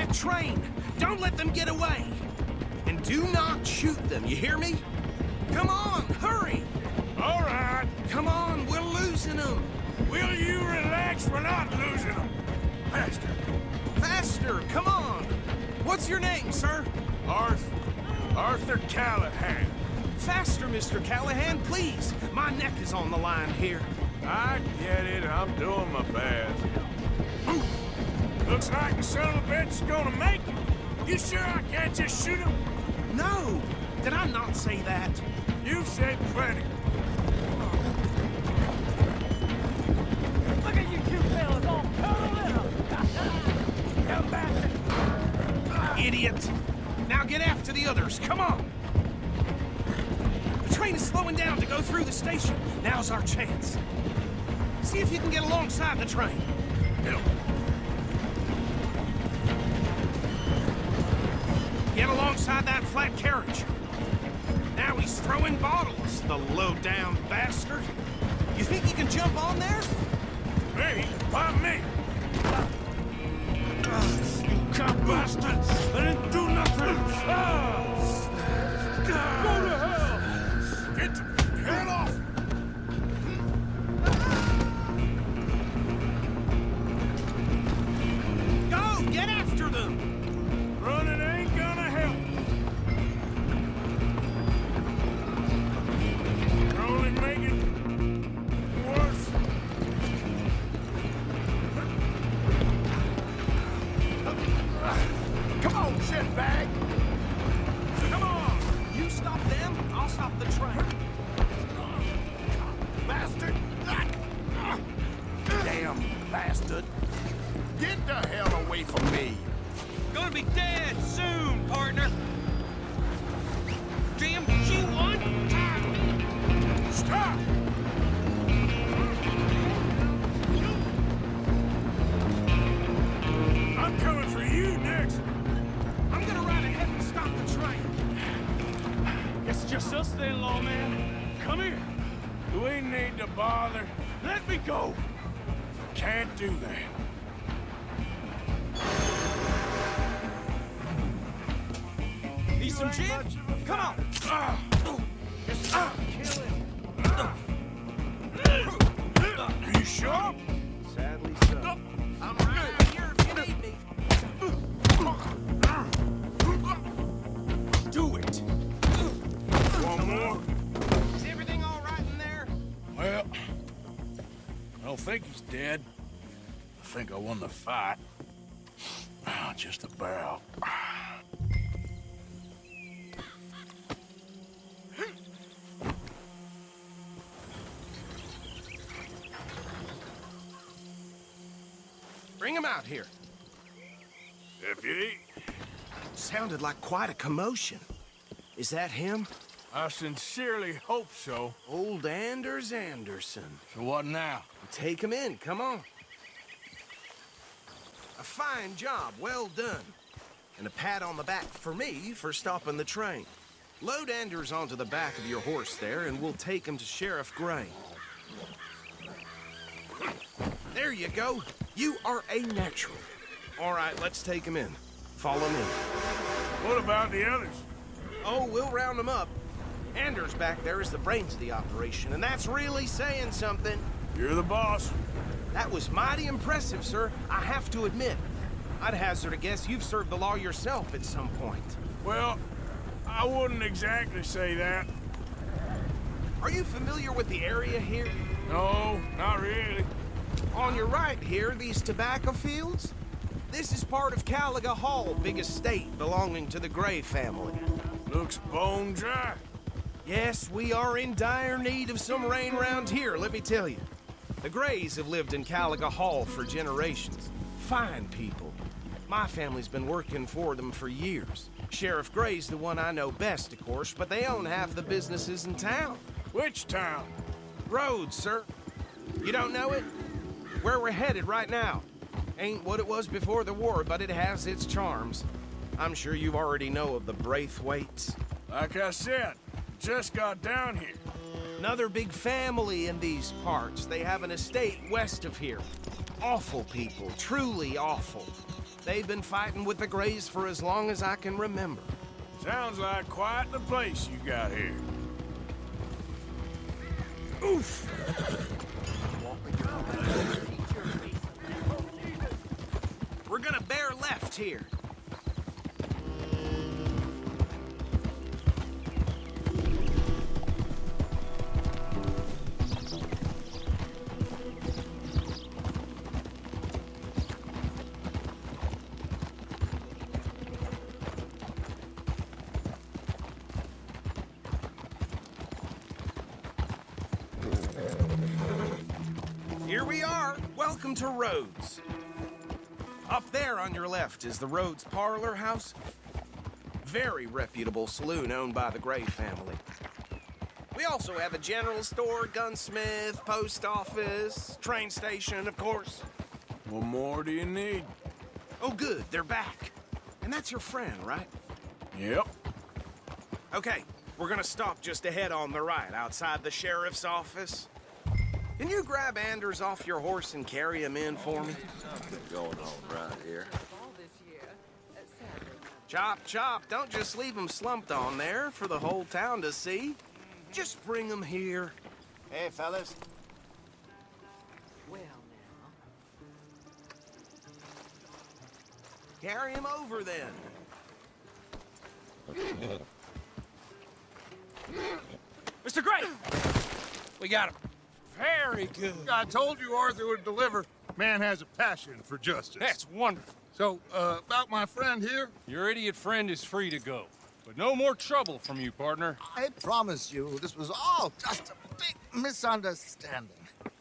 that train! Don't let them get away! And do not shoot them, you hear me? Come on, hurry! All right. Come on, we're losing them! Will you relax? We're not losing them. Faster. Faster, come on! What's your name, sir? Arthur Callahan. Faster, Mr. Callahan, please! My neck is on the line here. I get it. I'm doing my best. Ooh. Looks like the son of a bitch is gonna make it. You sure I can't just shoot him? No! Did I not say that? You've said plenty. Look at you two fellas all curling up! Come back! Idiot! Now get after the others, come on! The train is slowing down to go through the station. Now's our chance. See if you can get alongside the train. Get alongside that flat carriage. Now he's throwing bottles, the low-down bastard. You think you can jump on there? Me? Why me? You cop bastards! I didn't do nothing! Go to hell! Get the hell off! Go! Get after them! Running ain't gonna help. You're only making it worse. Come on, shitbag! Come on! You stop them, I'll stop the train. Bastard! Damn bastard. Get the hell away from me! Gonna be dead soon, partner. Damn G1! Stop! I'm coming for you next! I'm gonna ride ahead and stop the train. Guess it's just us then, lawman. Come here. Do we need to bother? Let me go. Can't do that. Need some gin? Come on! Are you sure? Sadly so. I'm right here if you need me. Do it! One more? Is everything all right in there? Well, I don't think he's dead. I think I won the fight. Just about. Bring him out here. Deputy, Sounded like quite a commotion. Is that him? I sincerely hope so. Old Anders Anderson. So what now? Take him in, come on. A fine job, well done. And a pat on the back for me for stopping the train. Load Anders onto the back of your horse there, and we'll take him to Sheriff Gray. There you go. You are a natural. All right, let's take him in. Follow me. What about the others? Oh, we'll round them up. Anders back there is the brains of the operation, and that's really saying something. You're the boss. That was mighty impressive, sir. I have to admit. I'd hazard a guess you've served the law yourself at some point. Well, I wouldn't exactly say that. Are you familiar with the area here? No, not really. On your right here, these tobacco fields? This is part of Caliga Hall, big estate belonging to the Gray family. Looks bone dry. Yes, we are in dire need of some rain around here, let me tell you. The Grays have lived in Caliga Hall for generations. Fine people. My family's been working for them for years. Sheriff Gray's the one I know best, of course, but they own half the businesses in town. Which town? Rhodes, sir. You don't know it? Where we're headed right now. Ain't what it was before the war, but it has its charms. I'm sure you already know of the Braithwaites. Like I said, just got down here. Another big family in these parts. They have an estate west of here. Awful people, truly awful. They've been fighting with the Greys for as long as I can remember. Sounds like quite the place you got here. Oof! We're gonna bear left here. Here we are. Welcome to Rhodes. Up there on your left is the Rhodes Parlor House. Very reputable saloon owned by the Gray family. We also have a general store, gunsmith, post office, train station, of course. What more do you need? Oh, good, they're back. And that's your friend, right? Yep. Okay, we're gonna stop just ahead on the right, outside the sheriff's office. Can you grab Andreas off your horse and carry him in for me? Something going on right here. Chop, chop. Don't just leave him slumped on there for the whole town to see. Just bring him here. Hey, fellas. Well, Carry him over then. Mr. Gray! We got him. Very good. I told you Arthur would deliver. Man has a passion for justice. That's wonderful. So, about my friend here, Your idiot friend is free to go. But no more trouble from you, partner. I promise you, this was all just a big misunderstanding.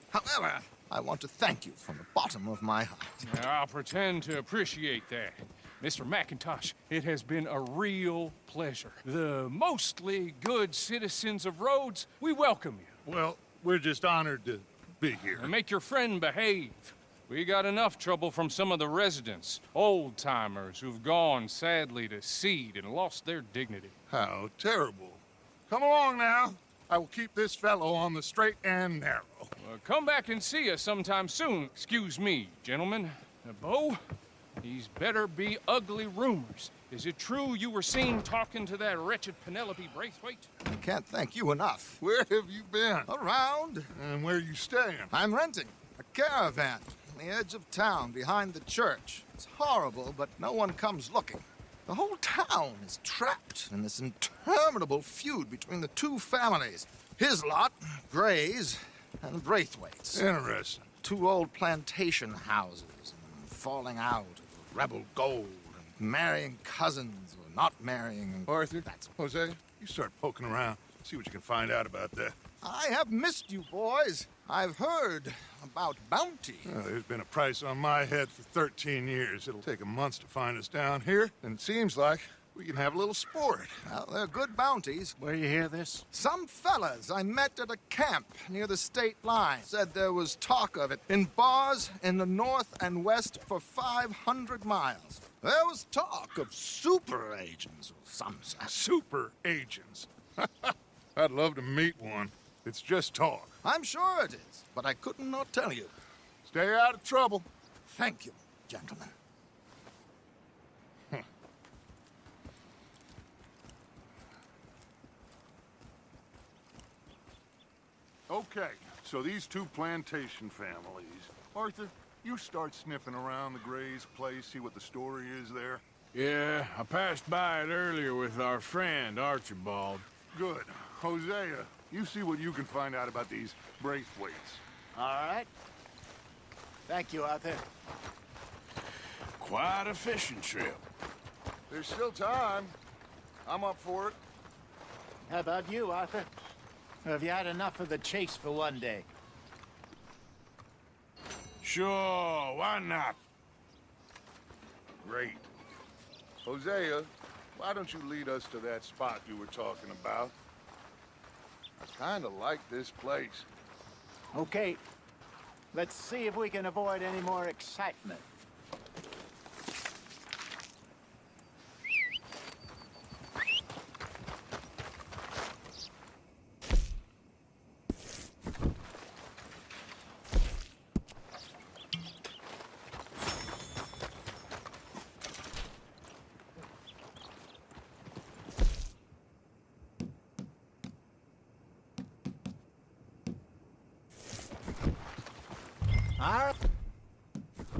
However, I want to thank you from the bottom of my heart. Now, I'll pretend to appreciate that. Mr. McIntosh, it has been a real pleasure. The mostly good citizens of Rhodes, we welcome you. well, we're just honored to be here. And make your friend behave. We got enough trouble from some of the residents, old-timers who've gone, sadly, to seed and lost their dignity. How terrible. Come along now. I will keep this fellow on the straight and narrow. Come back and see us sometime soon. Excuse me, gentlemen. Bo, these better be ugly rumors. Is it true you were seen talking to that wretched Penelope Braithwaite? I can't thank you enough. Where have you been? Around, And where you staying? I'm renting a caravan on the edge of town behind the church. It's horrible, but no one comes looking. The whole town is trapped in this interminable feud between the two families. His lot, Gray's, and Braithwaite's. Interesting. Two old plantation houses, and falling out of rebel gold, and marrying cousins or not marrying. And Arthur, Hosea, you start poking around. See what you can find out about that. I have missed you, boys. I've heard about bounty. There's been a price on my head for 13 years. It'll take 'em months to find us down here, and it seems like we can have a little sport. Well, they're good bounties. Where you hear this? Some fellas I met at a camp near the state line said there was talk of it in bars in the north and west for 500 miles. There was talk of super agents or some such. Super agents. I'd love to meet one. It's just talk. I'm sure it is, but I couldn't not tell you. Stay out of trouble. Thank you, gentlemen. Okay, so these two plantation families. Arthur, you start sniffing around the Gray's place, see what the story is there. Yeah, I passed by it earlier with our friend, Archibald. Good. Hosea, you see what you can find out about these Braithwaites. All right. Thank you, Arthur. Quite a fishing trip. There's still time. I'm up for it. How about you, Arthur? Or have you had enough of the chase for one day? Sure, why not? Great. Hosea, why don't you lead us to that spot you were talking about? I kinda like this place. Okay. Let's see if we can avoid any more excitement.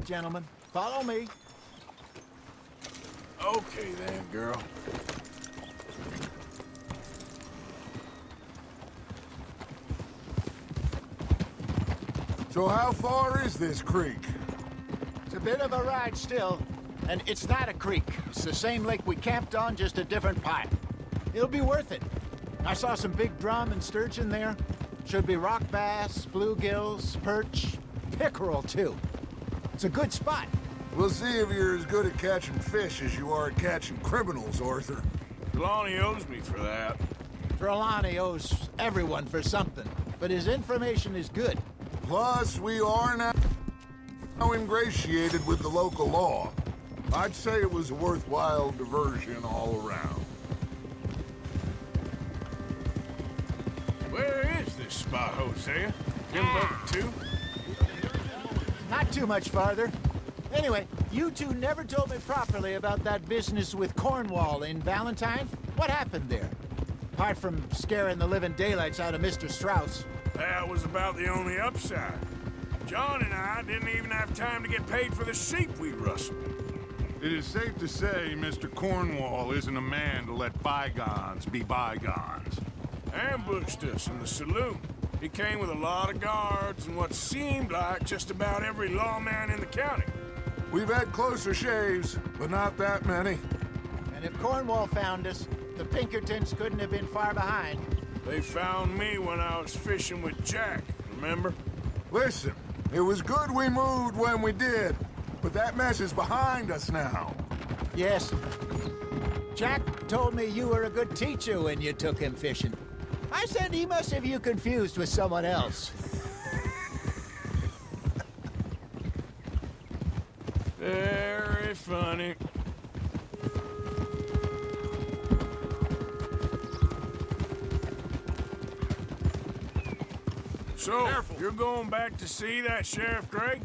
gentlemen. Follow me. Okay then, girl. So how far is this creek? It's a bit of a ride still. And it's not a creek. It's the same lake we camped on, just a different part. It'll be worth it. I saw some big drum and sturgeon there. Should be rock bass, bluegills, perch, pickerel too. It's a good spot. We'll see if you're as good at catching fish as you are at catching criminals, Arthur. Trelawney owes me for that. Trelawney owes everyone for something, but his information is good. Plus, we are now ingratiated with the local law. I'd say it was a worthwhile diversion all around. Where is this spot, Hosea? Timbuktu? Not too much farther. Anyway, you two never told me properly about that business with Cornwall in Valentine. What happened there? Apart from scaring the living daylights out of Mr. Strauss. That was about the only upside. John and I didn't even have time to get paid for the sheep we rustled. It is safe to say Mr. Cornwall isn't a man to let bygones be bygones. Ambushed us in the saloon. He came with a lot of guards and what seemed like just about every lawman in the county. We've had closer shaves, but not that many. And if Cornwall found us, the Pinkertons couldn't have been far behind. They found me when I was fishing with Jack, remember? Listen, it was good we moved when we did, but that mess is behind us now. Yes. Jack told me you were a good teacher when you took him fishing. I said he must have you confused with someone else. Very funny. So, careful. You're going back to see that Sheriff Gray?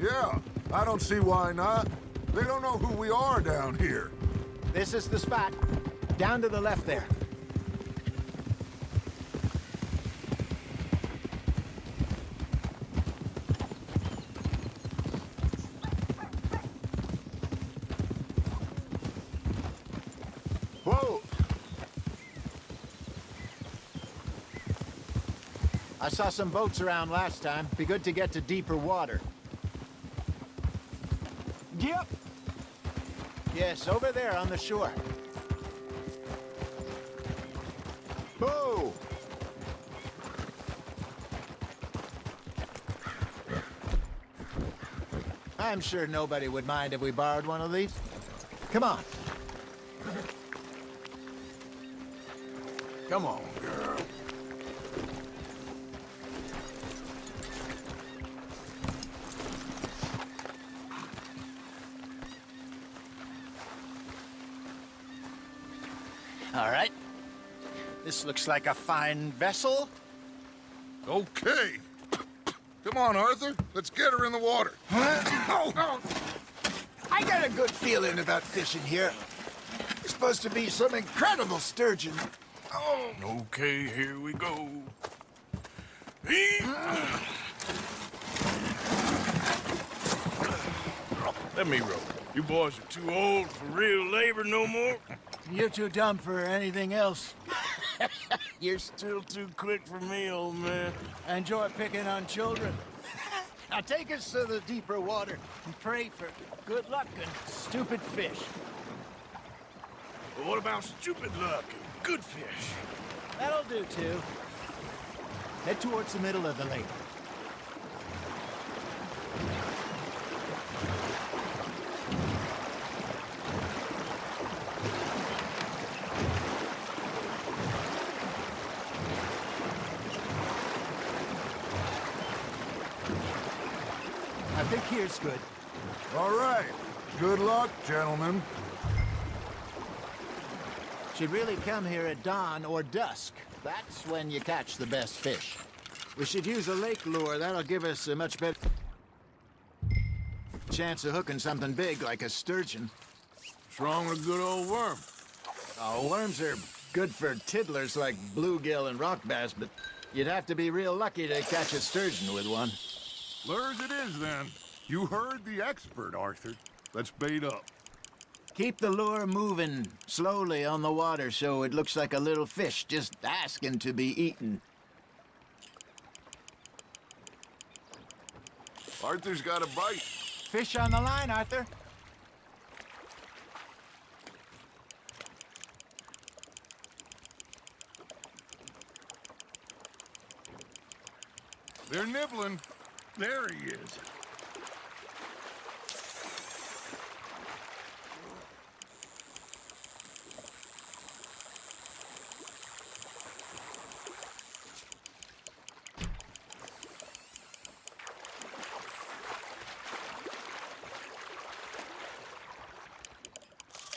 Yeah, I don't see why not. They don't know who we are down here. This is the spot. Down to the left there. Whoa! I saw some boats around last time. Be good to get to deeper water. Yep. Yes, over there on the shore. Whoa! I'm sure nobody would mind if we borrowed one of these. Come on. Come on, girl. All right. This looks like a fine vessel. Okay. Come on, Arthur. Let's get her in the water. Oh. I got a good feeling about fishing here. It's supposed to be some incredible sturgeon. Oh. Okay, here we go. Let me row. You boys are too old for real labor no more. You're too dumb for anything else. You're still too quick for me, old man. I enjoy picking on children. Now take us to the deeper water and pray for good luck and stupid fish. But what about stupid luck and good fish? That'll do, too. Head towards the middle of the lake. I think here's good. All right. Good luck, gentlemen. Should really come here at dawn or dusk. That's when you catch the best fish. We should use a lake lure. That'll give us a much better chance of hooking something big like a sturgeon. What's wrong with a good old worm? Oh, worms are good for tiddlers like bluegill and rock bass, but you'd have to be real lucky to catch a sturgeon with one. Lures it is, then. You heard the expert, Arthur. Let's bait up. Keep the lure moving slowly on the water so it looks like a little fish just asking to be eaten. Arthur's got a bite. Fish on the line, Arthur. They're nibbling. There he is.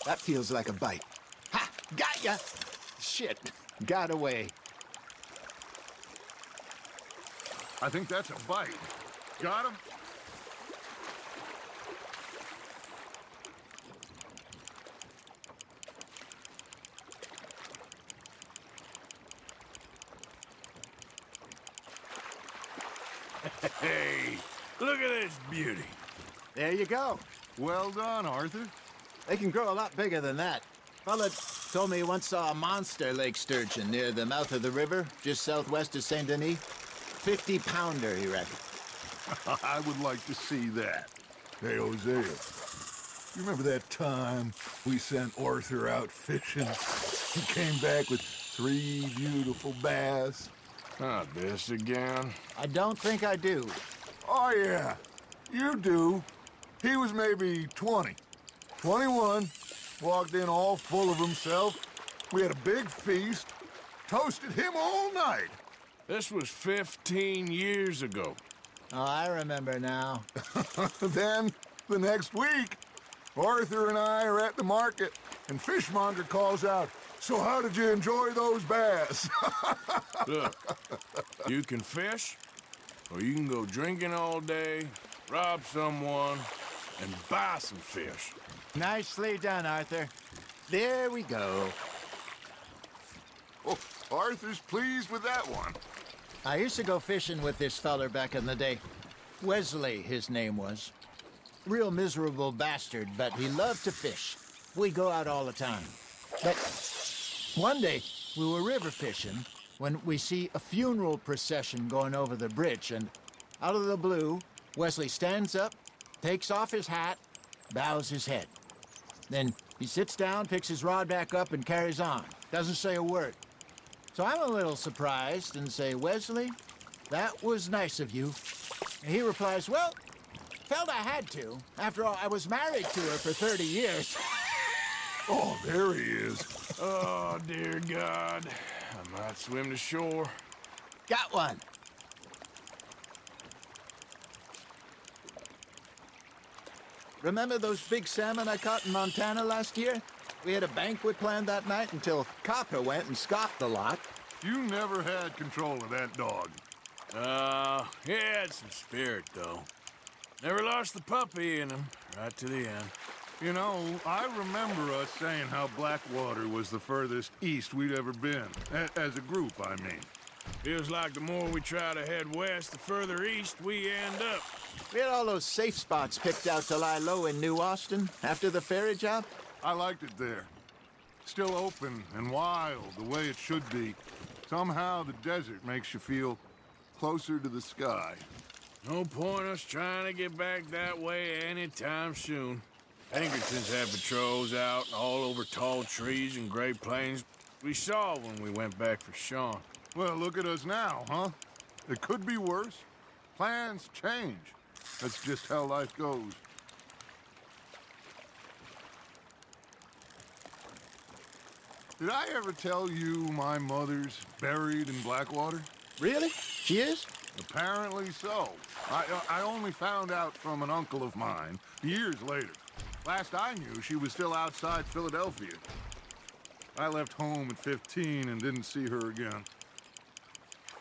That feels like a bite. Ha! Got ya! Shit. Got away. I think that's a bite. Got him? Hey, look at this beauty. There you go. Well done, Arthur. They can grow a lot bigger than that. Fella told me he once saw a monster lake sturgeon near the mouth of the river, just southwest of Saint Denis. 50-pounder, he reckoned. I would like to see that. Hey, Hosea, you remember that time we sent Arthur out fishing? He came back with 3 beautiful bass. Not this again. I don't think I do. Oh, yeah, you do. He was maybe 20, 21, walked in all full of himself. We had a big feast, toasted him all night. This was 15 years ago. Oh, I remember now. Then, the next week, Arthur and I are at the market, and Fishmonger calls out, "So how did you enjoy those bass?" Look, you can fish, or you can go drinking all day, rob someone, and buy some fish. Nicely done, Arthur. There we go. Oh, Arthur's pleased with that one. I used to go fishing with this feller back in the day. Wesley, his name was. Real miserable bastard, but he loved to fish. We go out all the time. But one day, we were river fishing when we see a funeral procession going over the bridge, and out of the blue, Wesley stands up, takes off his hat, bows his head. Then he sits down, picks his rod back up, and carries on. Doesn't say a word. So I'm a little surprised and say, "Wesley, that was nice of you." And he replies, "Well, felt I had to. After all, I was married to her for 30 years. Oh, there he is. Oh, dear God. I might swim to shore. Got one. Remember those big salmon I caught in Montana last year? We had a banquet planned that night until Copper went and scoffed the lot. You never had control of that dog. He had some spirit, though. Never lost the puppy in him, right to the end. You know, I remember us saying how Blackwater was the furthest east we'd ever been. As a group, I mean. Feels like the more we try to head west, the further east we end up. We had all those safe spots picked out to lie low in New Austin after the ferry job. I liked it there. Still open and wild, the way it should be. Somehow the desert makes you feel closer to the sky. No point us trying to get back that way anytime soon. Pinkertons had patrols out all over tall trees and Great Plains. We saw when we went back for Sean. Well, look at us now, huh? It could be worse. Plans change. That's just how life goes. Did I ever tell you my mother's buried in Blackwater? Really? She is? Apparently so. I only found out from an uncle of mine years later. Last I knew, she was still outside Philadelphia. I left home at 15 and didn't see her again.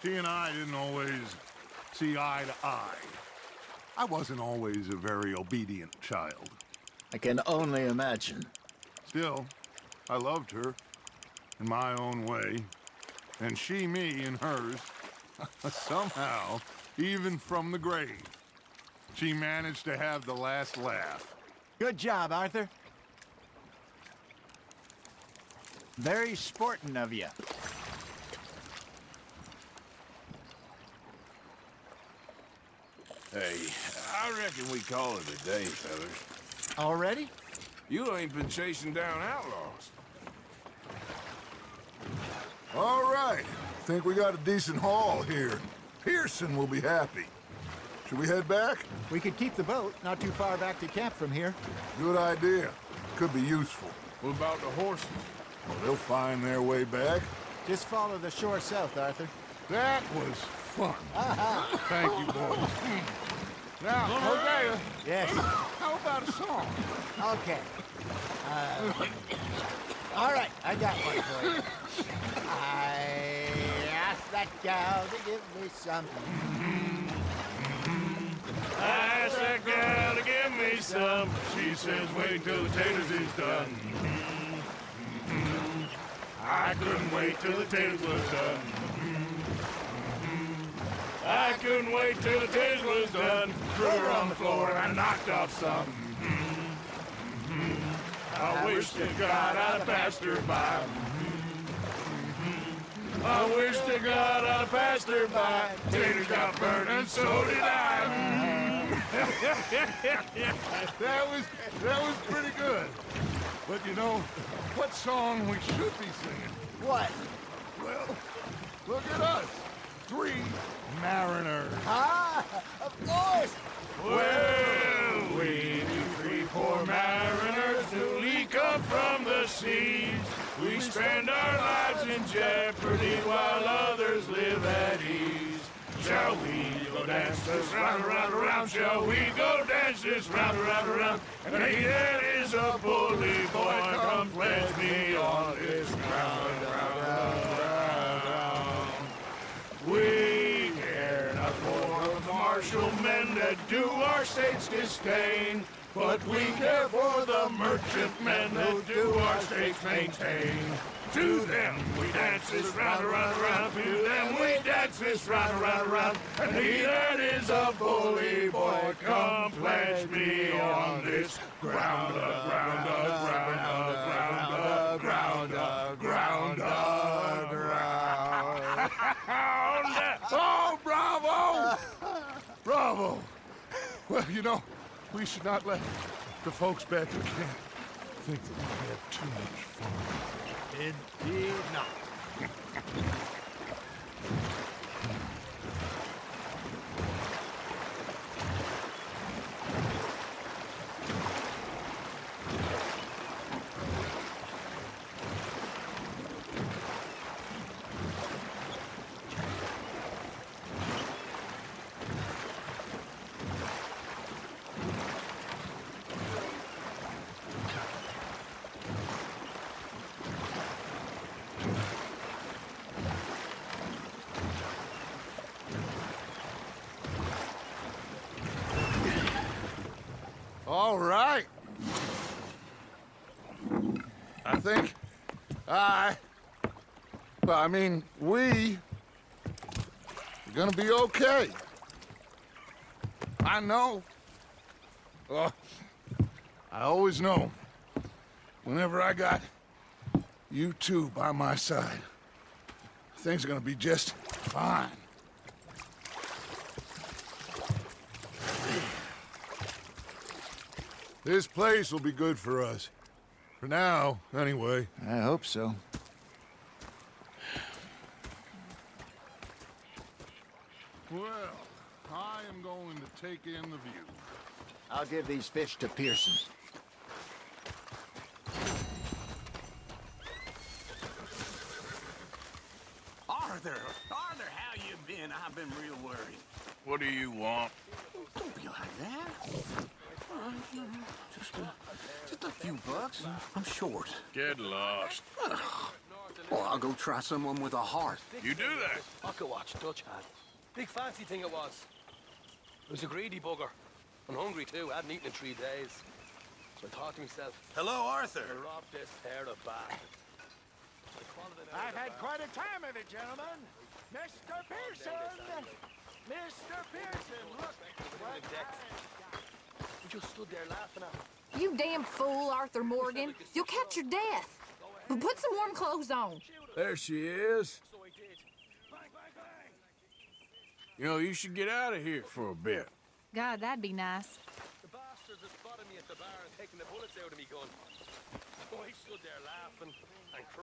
She and I didn't always see eye to eye. I wasn't always a very obedient child. I can only imagine. Still, I loved her in my own way, and she me in hers. Somehow, even from the grave. She managed to have the last laugh. Good job, Arthur. Very sporting of you. Hey, I reckon we call it a day, fellas. Already? You ain't been chasing down outlaws. All right. Think we got a decent haul here. Pearson will be happy. Should we head back? We could keep the boat not too far back to camp from here. Good idea. Could be useful. What about the horses? Well, they'll find their way back. Just follow the shore south, Arthur. That was fun. Thank you, boys. Now, Hosea, Yes. how about a song? Okay. All right, I got one for you. I asked that gal to give me some. I asked that gal to give me some. She says, wait till the taters is done. I couldn't wait till the taters was done. I couldn't wait till the taters was done. Threw her on the floor and I knocked off some. I wish to God I'd have passed her by. I wish to God I'd have passed her by. Taters got burned and so did I. That was pretty good. But you know, what song we should be singing? What? Well, look at us. 3 mariners. Ah, of course. Well, we 3 poor mariners newly come from the seas. We spend our lives in jeopardy while others live at ease. Shall we go dance this round, around, around? Shall we go dance this round, around, around? And he that is a bully boy, come pledge me on this ground, ground. We care not for the martial men that do our state's disdain, but we care for the merchantmen that do our state's maintain. To them we dance this round, around, around. To them we dance this round, around, around. And he that is a bully boy, come pledge me on this ground, ground, ground, ground, ground, ground. Oh, bravo! Bravo! Well, you know, we should not let the folks back at camp think that we had too much fun. Indeed not. All right. I think we are gonna be okay. I know. I always know. Whenever I got you two by my side, things are gonna be just fine. This place will be good for us. For now, anyway. I hope so. Well, I am going to take in the view. I'll give these fish to Pearson. Arthur, how you been? I've been real worried. What do you want? Don't be like that. Just a few bucks. I'm short. Get lost. Well, I'll go try someone with a heart. You do that. Pocket watch, Dutch had. Big fancy thing it was. It was a greedy bugger. I'm hungry too. I hadn't eaten in 3 days. So I thought to myself, Hello, Arthur. I robbed this pair of bastards. I've had quite a time of it, gentlemen. Mr. Pearson! Mr. Pearson, look! We just stood there laughing at him. You damn fool, Arthur Morgan. You'll catch your death. But put some warm clothes on. There she is. So I did. Bang, bang, bang! You know, you should get out of here for a bit. God, that'd be nice. The bastards had spotted me at the bar and taken the bullets out of me gun. So I stood there laughing and